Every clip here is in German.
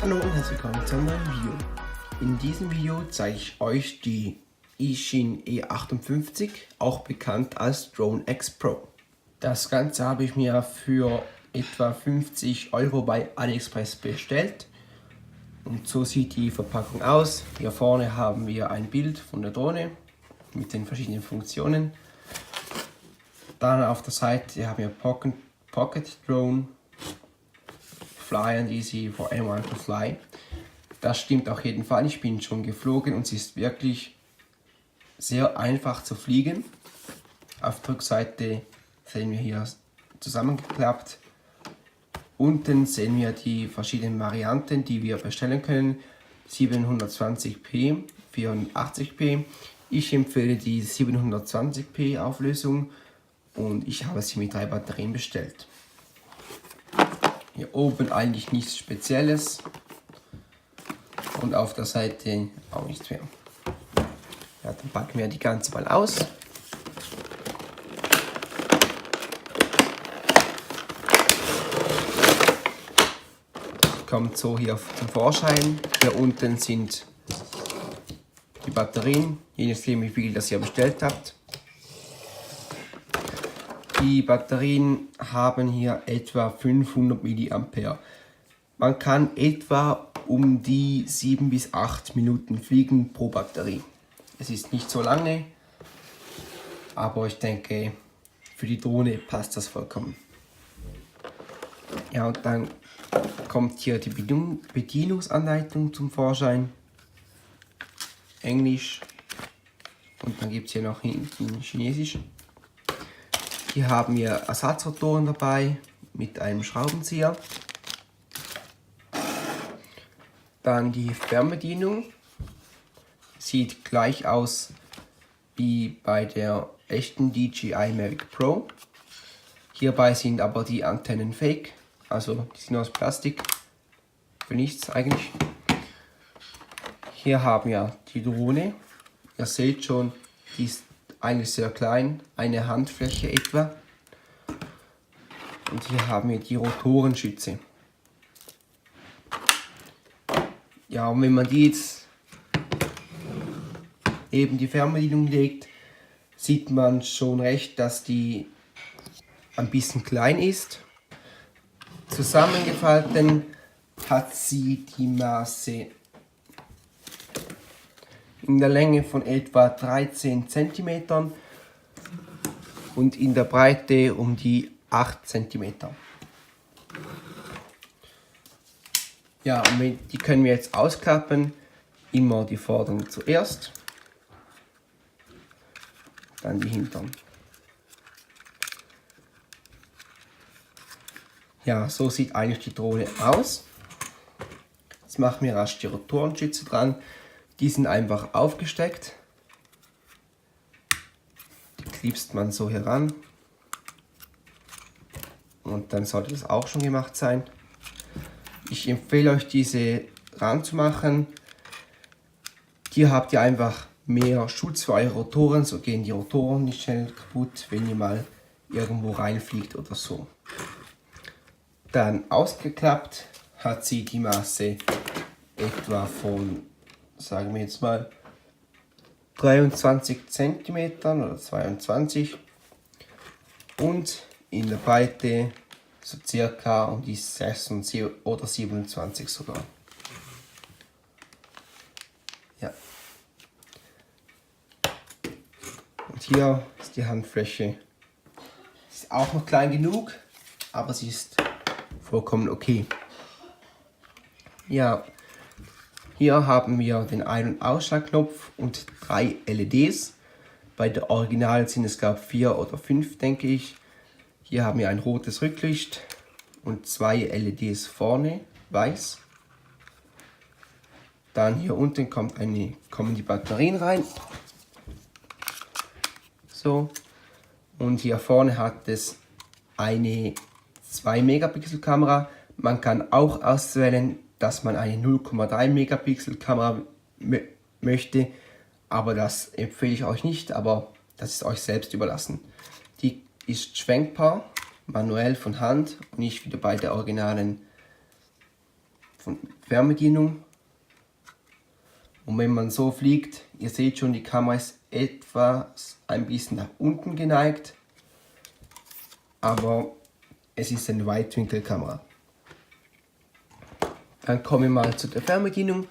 Hallo und herzlich willkommen zu einem neuen Video. In diesem Video zeige ich euch die Eachine E58, auch bekannt als Drone X Pro. Das Ganze habe ich mir für etwa 50 € bei AliExpress bestellt. Und so sieht die Verpackung aus. Hier vorne haben wir ein Bild von der Drohne mit den verschiedenen Funktionen. Dann auf der Seite haben wir Pocket Drone, Fly and Easy for anyone to fly. Das stimmt auf jeden Fall. Ich bin schon geflogen und es ist wirklich sehr einfach zu fliegen. Auf der Rückseite sehen wir hier zusammengeklappt. Unten sehen wir die verschiedenen Varianten, die wir bestellen können. 720p, 480p. Ich empfehle die 720p Auflösung und ich habe sie mit 3 Batterien bestellt. Hier oben eigentlich nichts Spezielles und auf der Seite auch nichts mehr. Ja, dann packen wir die ganze mal aus. Kommt so hier zum Vorschein. Hier unten sind die Batterien, je nachdem wie viel das ihr bestellt habt. Die Batterien haben hier etwa 500 mAh. Man kann etwa um die 7 bis 8 Minuten fliegen pro Batterie. Es ist nicht so lange, aber ich denke, für die Drohne passt das vollkommen. Ja, und dann kommt hier die Bedienungsanleitung zum Vorschein. Englisch. Und dann gibt es hier noch hinten Chinesisch. Hier haben wir Ersatzrotoren dabei mit einem Schraubenzieher. Dann die Fernbedienung. Sieht gleich aus wie bei der echten DJI Mavic Pro. Hierbei sind aber die Antennen fake, also die sind aus Plastik, für nichts eigentlich. Hier haben wir die Drohne. Ihr seht schon, die ist eigentlich sehr klein, eine Handfläche etwa. Und hier haben wir die Rotorenschütze. Ja, und wenn man die jetzt neben die Fernbedienung legt, sieht man schon recht, dass die ein bisschen klein ist. Zusammengefalten hat sie die Maße in der Länge von etwa 13 cm und in der Breite um die 8 cm. Ja, und die können wir jetzt ausklappen. Immer die vorderen zuerst, dann die hinteren. Ja, so sieht eigentlich die Drohne aus. Jetzt machen wir rasch die Rotorenschütze dran. Die sind einfach aufgesteckt. Die klipst man so heran. Und dann sollte das auch schon gemacht sein. Ich empfehle euch, diese ranzumachen. Hier habt ihr einfach mehr Schutz für eure Rotoren. So gehen die Rotoren nicht schnell kaputt, wenn ihr mal irgendwo reinfliegt oder so. Dann ausgeklappt hat sie die Maße etwa von, sagen wir jetzt mal, 23 cm oder 22 und in der Breite so circa um die 26 oder 27 sogar. Ja. Und hier ist die Handfläche. Ist auch noch klein genug, aber sie ist vollkommen okay. Ja, hier haben wir den Ein- und Ausschaltknopf und 3 LEDs. Bei der Original sind es glaube ich 4 oder 5, denke ich. Hier haben wir ein rotes Rücklicht und 2 LEDs vorne, weiß. Dann hier unten kommen die Batterien rein. So. Und hier vorne hat es eine 2 Megapixel Kamera. Man kann auch auswählen, dass man eine 0,3 Megapixel Kamera möchte, aber das empfehle ich euch nicht, aber das ist euch selbst überlassen. Die ist schwenkbar, manuell von Hand und nicht wieder bei der originalen Fernbedienung. Und wenn man so fliegt, ihr seht schon, die Kamera ist etwas ein bisschen nach unten geneigt, aber es ist eine Weitwinkelkamera. Dann kommen wir mal zu der Fernbedienung.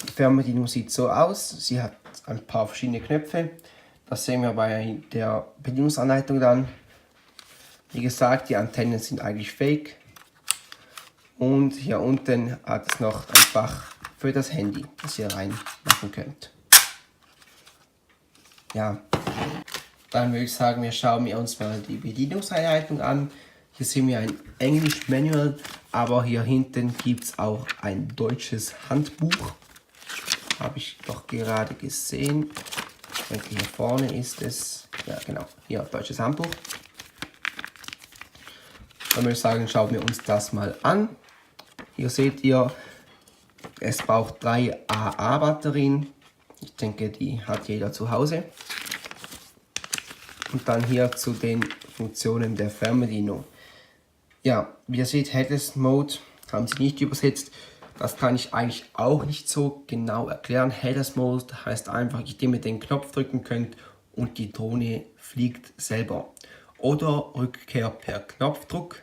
Die Fernbedienung sieht so aus, sie hat ein paar verschiedene Knöpfe. Das sehen wir bei der Bedienungsanleitung dann. Wie gesagt, die Antennen sind eigentlich fake. Und hier unten hat es noch ein Fach für das Handy, das ihr reinmachen könnt. Ja, dann würde ich sagen, wir schauen uns mal die Bedienungsanleitung an. Hier sehen wir ein Englisch Manual, aber hier hinten gibt es auch ein deutsches Handbuch. Habe ich doch gerade gesehen. Ich denke, hier vorne ist es. Ja, genau, hier deutsches Handbuch. Dann würde ich sagen, schauen wir uns das mal an. Hier seht ihr, es braucht 3 AA-Batterien. Ich denke, die hat jeder zu Hause. Und dann hier zu den Funktionen der Fernbedienung. Ja, wie ihr seht, Headless Mode haben sie nicht übersetzt. Das kann ich eigentlich auch nicht so genau erklären. Headless Mode heißt einfach, dass ihr mit den Knopf drücken könnt und die Drohne fliegt selber. Oder Rückkehr per Knopfdruck.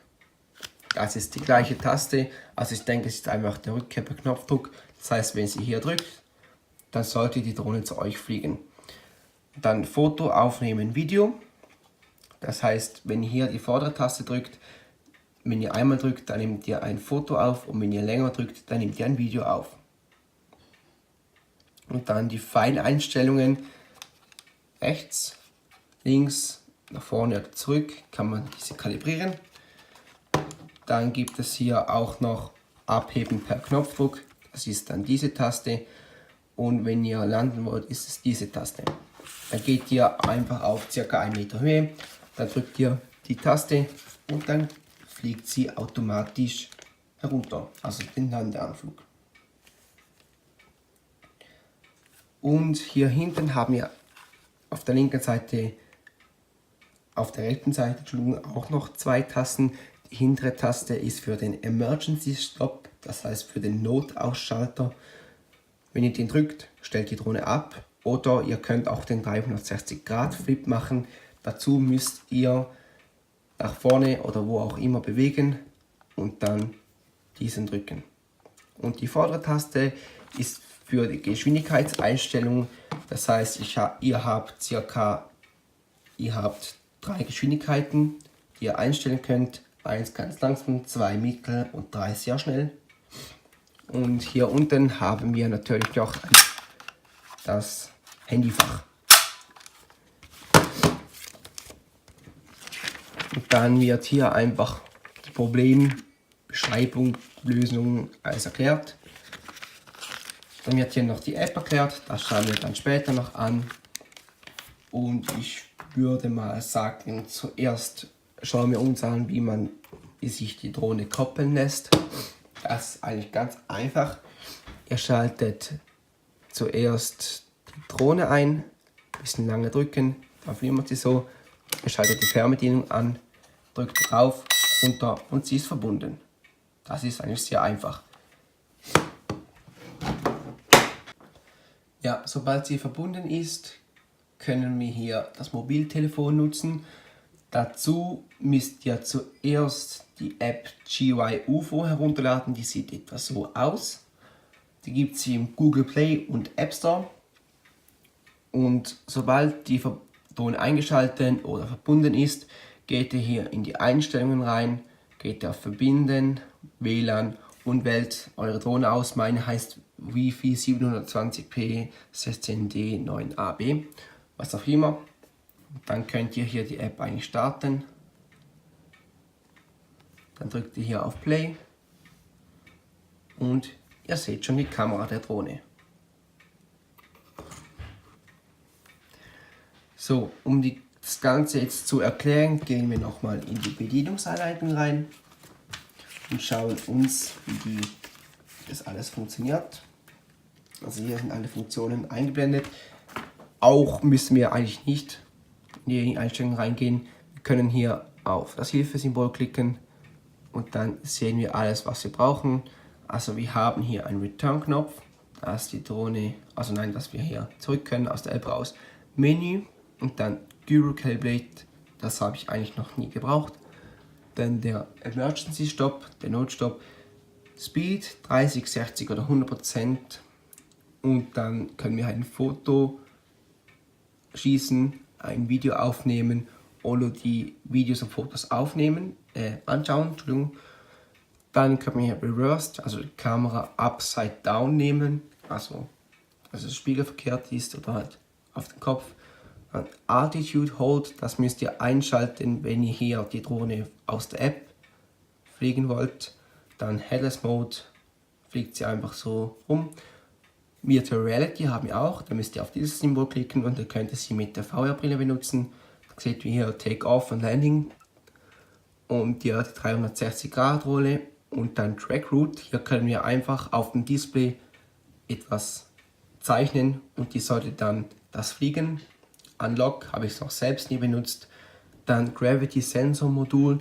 Das ist die gleiche Taste, also ich denke, es ist einfach der Rückkehr per Knopfdruck. Das heißt, wenn sie hier drückt, dann sollte die Drohne zu euch fliegen. Dann Foto aufnehmen, Video. Das heißt, wenn ihr hier die vordere Taste drückt, wenn ihr einmal drückt, dann nehmt ihr ein Foto auf und wenn ihr länger drückt, dann nehmt ihr ein Video auf. Und dann die Feineinstellungen, rechts, links, nach vorne oder zurück, kann man diese kalibrieren. Dann gibt es hier auch noch Abheben per Knopfdruck, das ist dann diese Taste. Und wenn ihr landen wollt, ist es diese Taste. Dann geht ihr einfach auf ca. 1 Meter Höhe, dann drückt ihr die Taste und dann fliegt sie automatisch herunter, also den Landeanflug. Und hier hinten haben wir auf der linken Seite, auf der rechten Seite auch noch 2 Tasten. Die hintere Taste ist für den Emergency Stop, das heißt für den Notausschalter. Wenn ihr den drückt, stellt die Drohne ab oder ihr könnt auch den 360 Grad Flip machen. Dazu müsst ihr nach vorne oder wo auch immer bewegen und dann diesen drücken. Und die vordere Taste ist für die Geschwindigkeitseinstellung, das heißt, ihr habt 3 Geschwindigkeiten, die ihr einstellen könnt. 1 ganz langsam, 2 mittel und 3 sehr schnell. Und hier unten haben wir natürlich auch das Handyfach. Und dann wird hier einfach die Problembeschreibung, Lösung alles erklärt. Dann wird hier noch die App erklärt, das schauen wir dann später noch an. Und ich würde mal sagen, zuerst schauen wir uns an, wie sich die Drohne koppeln lässt. Das ist eigentlich ganz einfach. Ihr schaltet zuerst die Drohne ein, ein bisschen lange drücken, dann flimmert sie so. Ihr schaltet die Fernbedienung an, drückt drauf, runter und sie ist verbunden. Das ist eigentlich sehr einfach. Ja, sobald sie verbunden ist, können wir hier das Mobiltelefon nutzen. Dazu müsst ihr zuerst die App GYUFO herunterladen, die sieht etwa so aus. Die gibt es im Google Play und App Store. Und sobald die Drohne eingeschaltet oder verbunden ist, geht ihr hier in die Einstellungen rein, geht ihr auf Verbinden, WLAN und wählt eure Drohne aus. Meine heißt Wi-Fi 720p 16D 9AB, was auch immer. Dann könnt ihr hier die App eigentlich starten. Dann drückt ihr hier auf Play und ihr seht schon die Kamera der Drohne. So, um das Ganze jetzt zu erklären, gehen wir nochmal in die Bedienungsanleitung rein und schauen uns, wie das alles funktioniert. Also hier sind alle Funktionen eingeblendet. Auch müssen wir eigentlich nicht in die Einstellungen reingehen. Wir können hier auf das Hilfesymbol klicken und dann sehen wir alles, was wir brauchen. Also wir haben hier einen Return-Knopf, dass die Drohne, also nein, dass wir hier zurück können aus der App raus. Menü und dann Gyro Calibrate, das habe ich eigentlich noch nie gebraucht. Dann der Emergency Stop, der Notstopp, Speed 30, 60 oder 100%. Und dann können wir ein Foto schießen, ein Video aufnehmen oder die Videos und Fotos anschauen. Entschuldigung. Dann können wir hier Reversed, also die Kamera upside down nehmen, also spiegelverkehrt ist oder halt auf den Kopf. Dann Altitude Hold, das müsst ihr einschalten, wenn ihr hier die Drohne aus der App fliegen wollt. Dann Headless Mode, fliegt sie einfach so rum. Virtual Reality haben wir auch, da müsst ihr auf dieses Symbol klicken und ihr könnt sie mit der VR-Brille benutzen. Da seht ihr hier Take Off und Landing und die 360-Grad-Rolle und dann Track Route. Hier können wir einfach auf dem Display etwas zeichnen und die sollte dann das Fliegen. Unlock habe ich noch selbst nie benutzt. Dann Gravity Sensor Modul,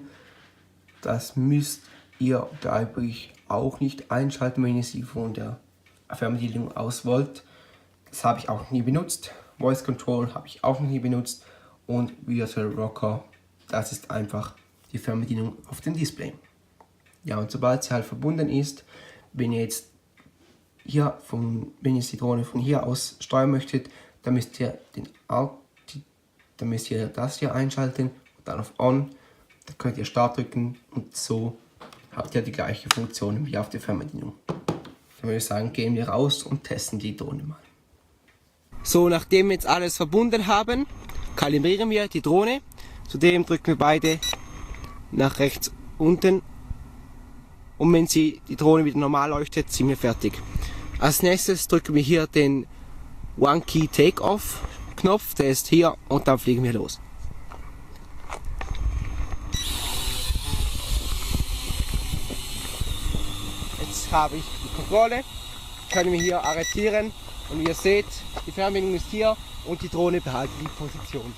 das müsst ihr, glaube ich, auch nicht einschalten, wenn ihr sie von der Fernbedienung aus wollt. Das habe ich auch noch nie benutzt. Voice Control habe ich auch noch nie benutzt. Und Virtual Rocker, das ist einfach die Fernbedienung auf dem Display. Ja, und sobald sie halt verbunden ist, wenn ihr jetzt wenn ihr die Drohne von hier aus steuern möchtet, dann müsst ihr das hier einschalten und dann auf On. Da könnt ihr Start drücken und so habt ihr die gleiche Funktion wie auf der Fernbedienung. Dann würde ich sagen, gehen wir raus und testen die Drohne mal. So, nachdem wir jetzt alles verbunden haben, kalibrieren wir die Drohne. Zudem drücken wir beide nach rechts unten. Und wenn die Drohne wieder normal leuchtet, sind wir fertig. Als nächstes drücken wir hier den One Key Take-Off Knopf, der ist hier, und dann fliegen wir los. Jetzt habe ich die Kontrolle, können wir hier arretieren und wie ihr seht, die Fernbedienung ist hier und die Drohne behalten die Position.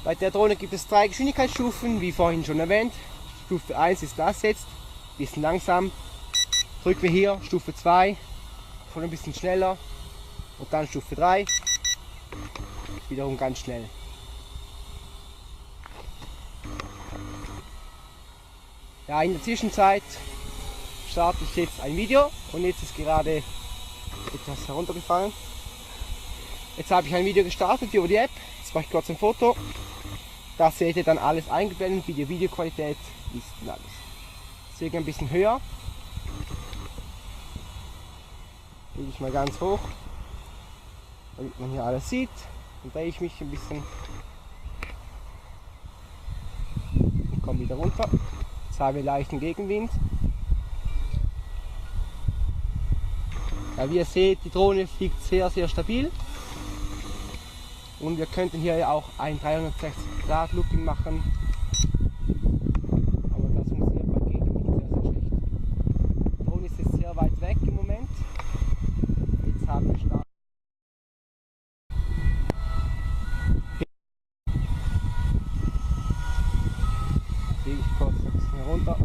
Bei der Drohne gibt es 3 Geschwindigkeitsstufen, wie vorhin schon erwähnt. Stufe 1 ist das jetzt, bisschen langsam. Drücken wir hier Stufe 2, schon ein bisschen schneller. Und dann Stufe 3, wiederum ganz schnell. Ja, in der Zwischenzeit starte ich jetzt ein Video und jetzt ist gerade etwas heruntergefallen. Jetzt habe ich ein Video gestartet über die App, jetzt mache ich kurz ein Foto. Da seht ihr dann alles eingeblendet, wie die Videoqualität ist und alles. Deswegen ein bisschen höher. Gehe ich mal ganz hoch, damit man hier alles sieht. Dann drehe ich mich ein bisschen und komme wieder runter. Jetzt haben wir leichten Gegenwind. Ja, wie ihr seht, die Drohne fliegt sehr, sehr stabil. Und wir könnten hier auch ein 360-Grad-Looping machen. Aber das funktioniert beim Gegenwind sehr, sehr schlecht. Die Drohne ist jetzt sehr weit weg im Moment. Jetzt haben wir Start. Fliege ich kurz ein bisschen herunter.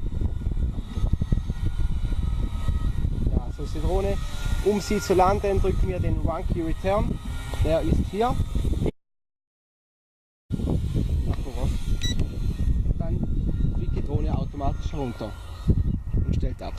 Ja, so ist die Drohne. Um sie zu landen, drücken wir den One Key Return. Der ist hier. Dann fliegt die Drohne automatisch runter und stellt ab.